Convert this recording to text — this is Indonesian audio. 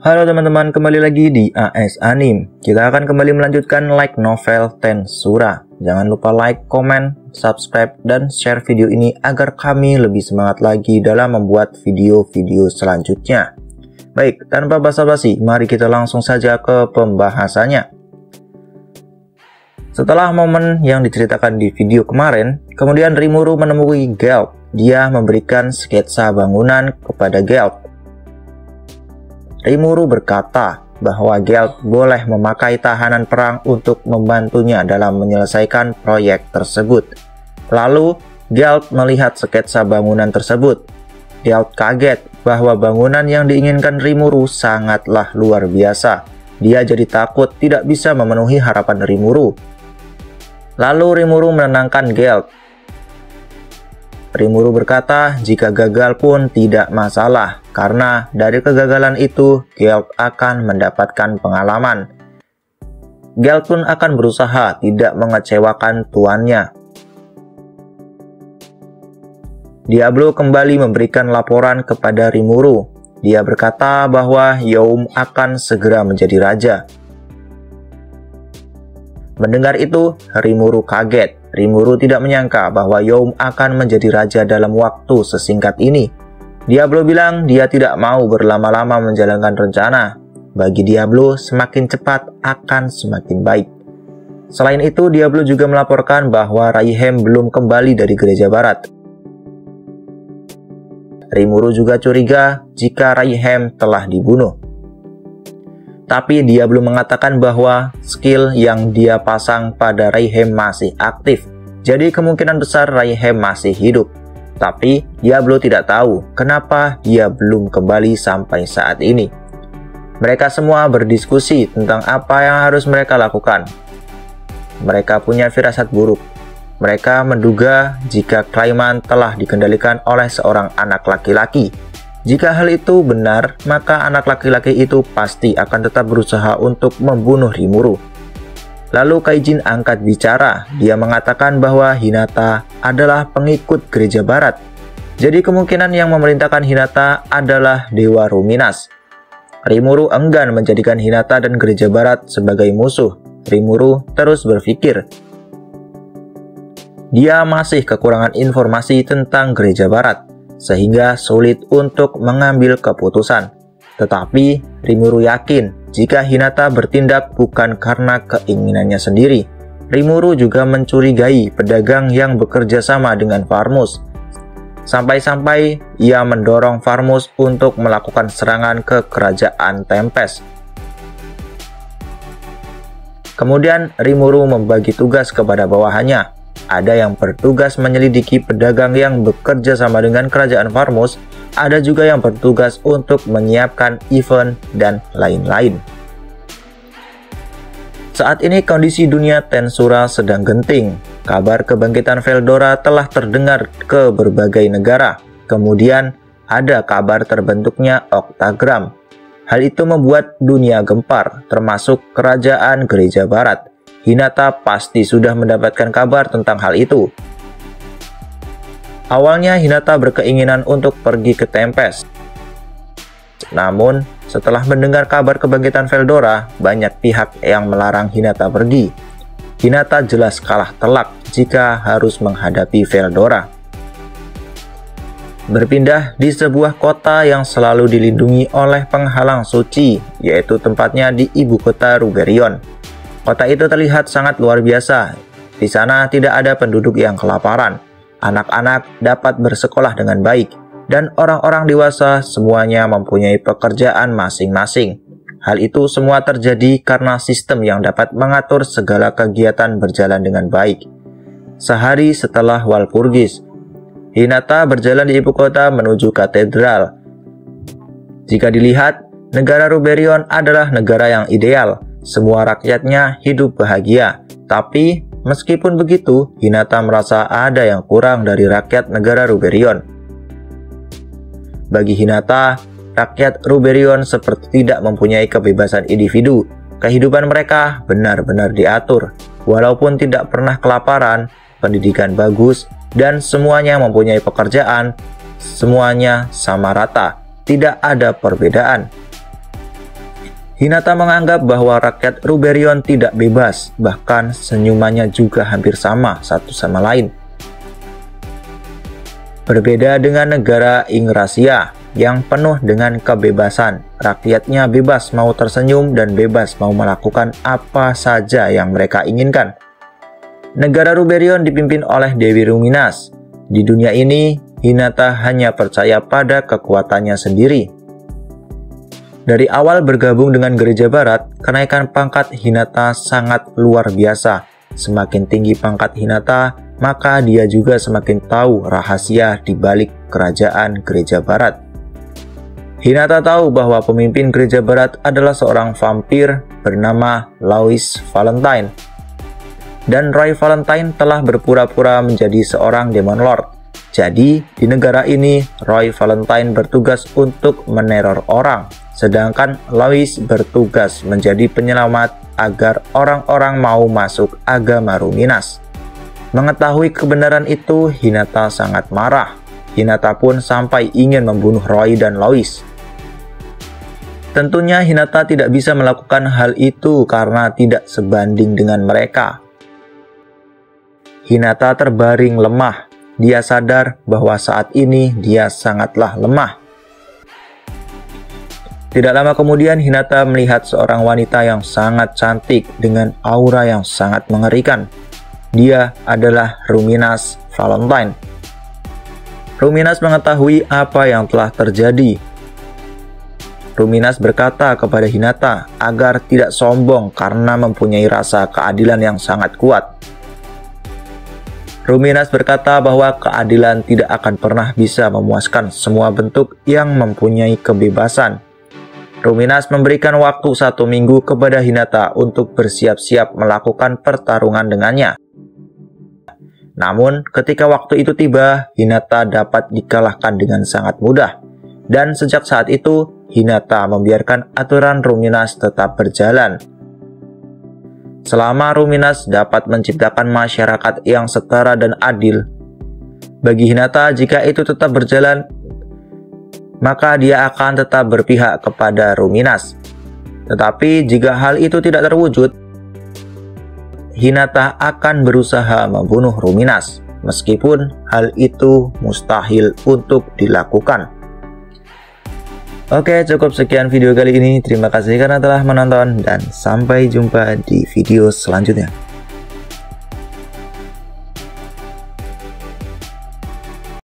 Halo teman-teman, kembali lagi di AS Anime. Kita akan kembali melanjutkan light novel Tensura. Jangan lupa like, komen, subscribe, dan share video ini agar kami lebih semangat lagi dalam membuat video-video selanjutnya. Baik, tanpa basa-basi, mari kita langsung saja ke pembahasannya. Setelah momen yang diceritakan di video kemarin, kemudian Rimuru menemui Gelt. Dia memberikan sketsa bangunan kepada Gelt. Rimuru berkata bahwa Gelt boleh memakai tahanan perang untuk membantunya dalam menyelesaikan proyek tersebut. Lalu, Gelt melihat sketsa bangunan tersebut. Gelt kaget bahwa bangunan yang diinginkan Rimuru sangatlah luar biasa. Dia jadi takut tidak bisa memenuhi harapan Rimuru. Lalu Rimuru menenangkan Gelt. Rimuru berkata jika gagal pun tidak masalah, karena dari kegagalan itu Gelt akan mendapatkan pengalaman. Gelt pun akan berusaha tidak mengecewakan tuannya. Diablo kembali memberikan laporan kepada Rimuru. Dia berkata bahwa Youm akan segera menjadi raja. Mendengar itu, Rimuru kaget. Rimuru tidak menyangka bahwa Youm akan menjadi raja dalam waktu sesingkat ini. Diablo bilang dia tidak mau berlama-lama menjalankan rencana. Bagi Diablo, semakin cepat akan semakin baik. Selain itu, Diablo juga melaporkan bahwa Raihem belum kembali dari gereja barat. Rimuru juga curiga jika Raihem telah dibunuh. Tapi Diablo mengatakan bahwa skill yang dia pasang pada Raihem masih aktif. Jadi kemungkinan besar Raihem masih hidup. Tapi Diablo tidak tahu kenapa dia belum kembali sampai saat ini. Mereka semua berdiskusi tentang apa yang harus mereka lakukan. Mereka punya firasat buruk. Mereka menduga jika Clayman telah dikendalikan oleh seorang anak laki-laki. Jika hal itu benar, maka anak laki-laki itu pasti akan tetap berusaha untuk membunuh Rimuru. Lalu Kaijin angkat bicara. Dia mengatakan bahwa Hinata adalah pengikut gereja barat. Jadi kemungkinan yang memerintahkan Hinata adalah Dewa Ruminas. Rimuru enggan menjadikan Hinata dan gereja barat sebagai musuh. Rimuru terus berpikir. Dia masih kekurangan informasi tentang gereja barat, sehingga sulit untuk mengambil keputusan. Tetapi Rimuru yakin jika Hinata bertindak bukan karena keinginannya sendiri. Rimuru juga mencurigai pedagang yang bekerja sama dengan Farmus. Sampai-sampai ia mendorong Farmus untuk melakukan serangan ke kerajaan Tempest. Kemudian Rimuru membagi tugas kepada bawahannya. Ada yang bertugas menyelidiki pedagang yang bekerja sama dengan kerajaan Farmus, ada juga yang bertugas untuk menyiapkan event dan lain-lain. Saat ini kondisi dunia Tensura sedang genting. Kabar kebangkitan Veldora telah terdengar ke berbagai negara. Kemudian ada kabar terbentuknya Octagram. Hal itu membuat dunia gempar, termasuk kerajaan gereja barat. Hinata pasti sudah mendapatkan kabar tentang hal itu. Awalnya Hinata berkeinginan untuk pergi ke Tempest. Namun, setelah mendengar kabar kebangkitan Veldora, banyak pihak yang melarang Hinata pergi. Hinata jelas kalah telak jika harus menghadapi Veldora. Berpindah di sebuah kota yang selalu dilindungi oleh penghalang suci, yaitu tempatnya di ibu kota Ruberion. Kota itu terlihat sangat luar biasa. Di sana tidak ada penduduk yang kelaparan. Anak-anak dapat bersekolah dengan baik. Dan orang-orang dewasa semuanya mempunyai pekerjaan masing-masing. Hal itu semua terjadi karena sistem yang dapat mengatur segala kegiatan berjalan dengan baik. Sehari setelah Walpurgis, Hinata berjalan di ibu kota menuju katedral. Jika dilihat, negara Ruberion adalah negara yang ideal. Semua rakyatnya hidup bahagia. Tapi meskipun begitu, Hinata merasa ada yang kurang dari rakyat negara Ruberion. Bagi Hinata, rakyat Ruberion seperti tidak mempunyai kebebasan individu. Kehidupan mereka benar-benar diatur. Walaupun tidak pernah kelaparan, pendidikan bagus, dan semuanya mempunyai pekerjaan, semuanya sama rata, tidak ada perbedaan. Hinata menganggap bahwa rakyat Ruberion tidak bebas, bahkan senyumannya juga hampir sama satu sama lain. Berbeda dengan negara Ingrasia yang penuh dengan kebebasan, rakyatnya bebas mau tersenyum dan bebas mau melakukan apa saja yang mereka inginkan. Negara Ruberion dipimpin oleh Dewi Ruminas. Di dunia ini, Hinata hanya percaya pada kekuatannya sendiri. Dari awal bergabung dengan Gereja Barat, kenaikan pangkat Hinata sangat luar biasa. Semakin tinggi pangkat Hinata, maka dia juga semakin tahu rahasia di balik kerajaan Gereja Barat. Hinata tahu bahwa pemimpin Gereja Barat adalah seorang vampir bernama Louis Valentine. Dan Roy Valentine telah berpura-pura menjadi seorang Demon Lord. Jadi, di negara ini, Roy Valentine bertugas untuk meneror orang, sedangkan Louis bertugas menjadi penyelamat agar orang-orang mau masuk agama Ruminas. Mengetahui kebenaran itu, Hinata sangat marah. Hinata pun sampai ingin membunuh Roy dan Louis. Tentunya Hinata tidak bisa melakukan hal itu karena tidak sebanding dengan mereka. Hinata terbaring lemah. Dia sadar bahwa saat ini dia sangatlah lemah. Tidak lama kemudian Hinata melihat seorang wanita yang sangat cantik dengan aura yang sangat mengerikan. Dia adalah Ruminas Valentine. Ruminas mengetahui apa yang telah terjadi. Ruminas berkata kepada Hinata agar tidak sombong karena mempunyai rasa keadilan yang sangat kuat. Ruminas berkata bahwa keadilan tidak akan pernah bisa memuaskan semua bentuk yang mempunyai kebebasan. Ruminas memberikan waktu 1 minggu kepada Hinata untuk bersiap-siap melakukan pertarungan dengannya. Namun, ketika waktu itu tiba, Hinata dapat dikalahkan dengan sangat mudah. Dan sejak saat itu, Hinata membiarkan aturan Ruminas tetap berjalan. Selama Ruminas dapat menciptakan masyarakat yang setara dan adil, bagi Hinata jika itu tetap berjalan, maka dia akan tetap berpihak kepada Ruminas. Tetapi jika hal itu tidak terwujud, Hinata akan berusaha membunuh Ruminas, meskipun hal itu mustahil untuk dilakukan. Oke, cukup sekian video kali ini. Terima kasih karena telah menonton dan sampai jumpa di video selanjutnya.